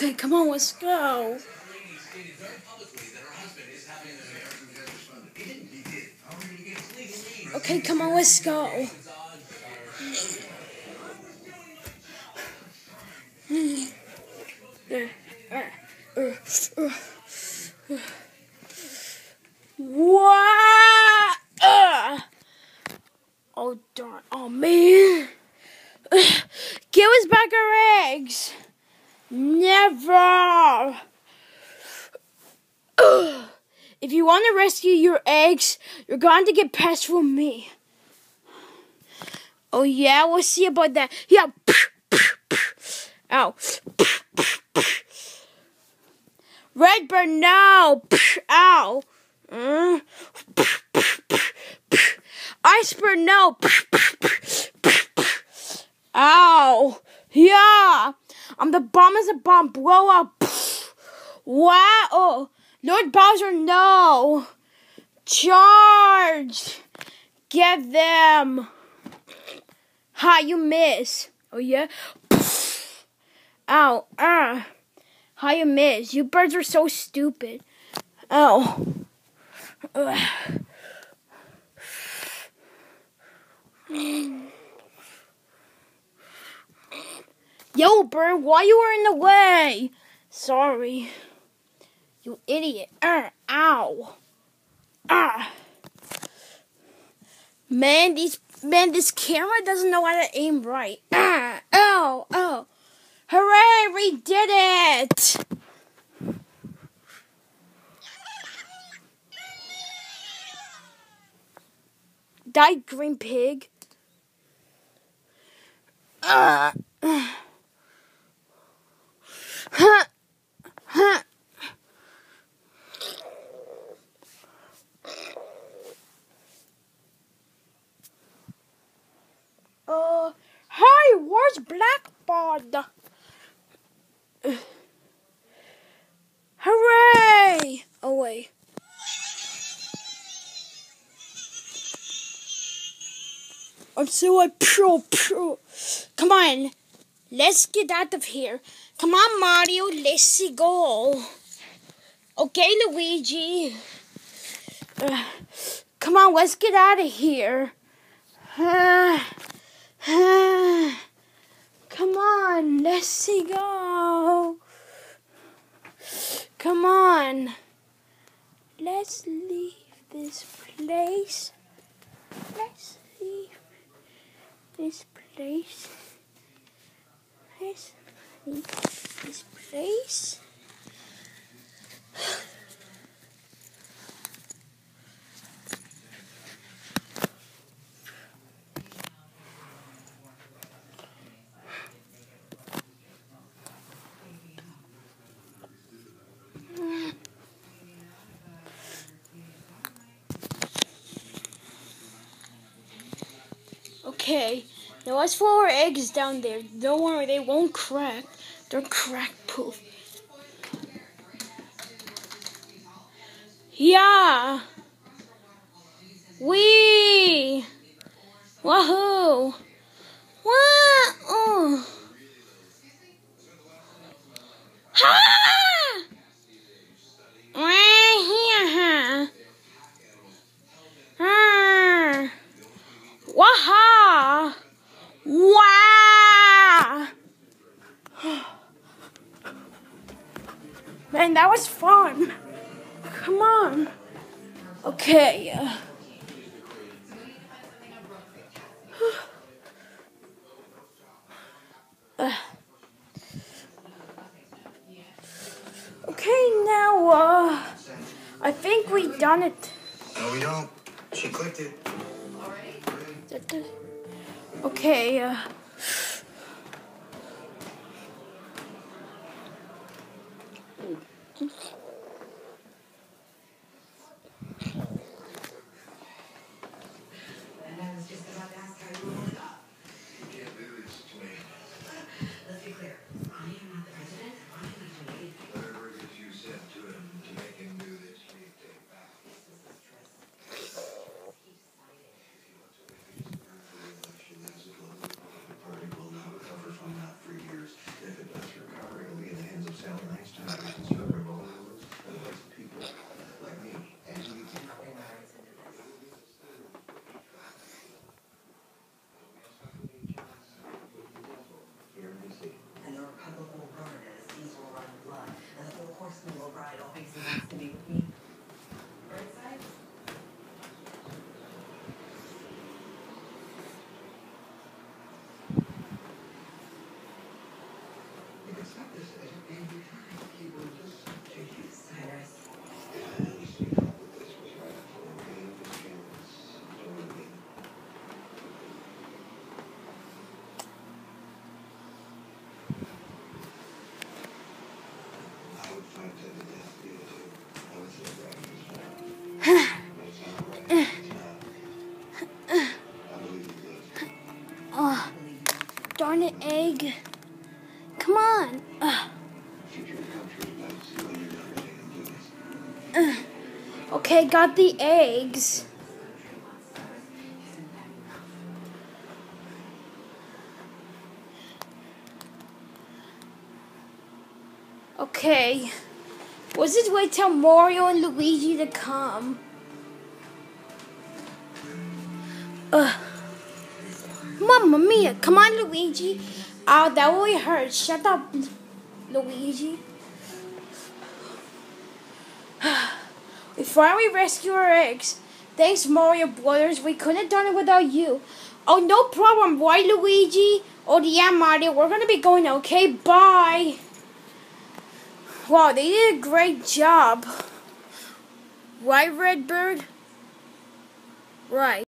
Okay, come on, let's go. Okay, come on, let's go. What? Oh, darn. Oh, man. Give us back our eggs. Never. If you want to rescue your eggs, you're going to get pests from me. Oh, yeah? We'll see about that. Yeah. Ow. Redbird, no. Ow. Iceberg, no. Ow. Yeah. I'm the bomb as a bomb. Blow up. Wow. Oh. Lord Bowser, no. Charge. Get them. Ha, you miss. Oh, yeah? Ow. How you miss? You birds are so stupid. Ow. Yo, bird, why you were in the way? Sorry. You idiot. Ow. Man, this camera doesn't know how to aim right. Oh. Hooray, we did it! Die, green pig. Hey, where's Blackbird? Hooray! Oh, wait. I'm so like, phew. Come on, let's get out of here. Come on, Mario, let's go. Okay, Luigi. Come on, let's get out of here. Come on, let's go. Come on. Let's leave this place. Let's leave this place. Let's leave this place. Okay, now let's throw our eggs down there. Don't worry, they won't crack. They're crack-proof. Yeah! Wee! Wahoo! What? Oh! Ha! Right here. Waha! Wow! Man, that was fun. Come on. Okay. Okay, now, I think we done it. No, we don't. She clicked it. Okay, Let's be clear. I am not the president. I am not the lead. Whatever it is you said to him to make him do this, please take back. This is the stress. He decided. If he wants to win his re-election as a global Republican Party will not recover from that for years. If it does recover, it will be in the hands of Sally I would fight to the death for you too. I would say that was wrong. But it's not right. It's not. I believe you would. Oh, darn it, egg. Come on. Future country lives when you're not ready to do this. Okay, got the eggs. Okay. Let's just wait till Mario and Luigi to come. Mamma mia. Come on, Luigi. Ow, that really hurts. Shut up, Luigi. We finally rescued our eggs. Thanks, Mario Brothers. We couldn't have done it without you. Oh, no problem. Why, Luigi? Oh, yeah, Mario. We're going to be going, okay? Bye. Wow, they did a great job. Right, Redbird? Right.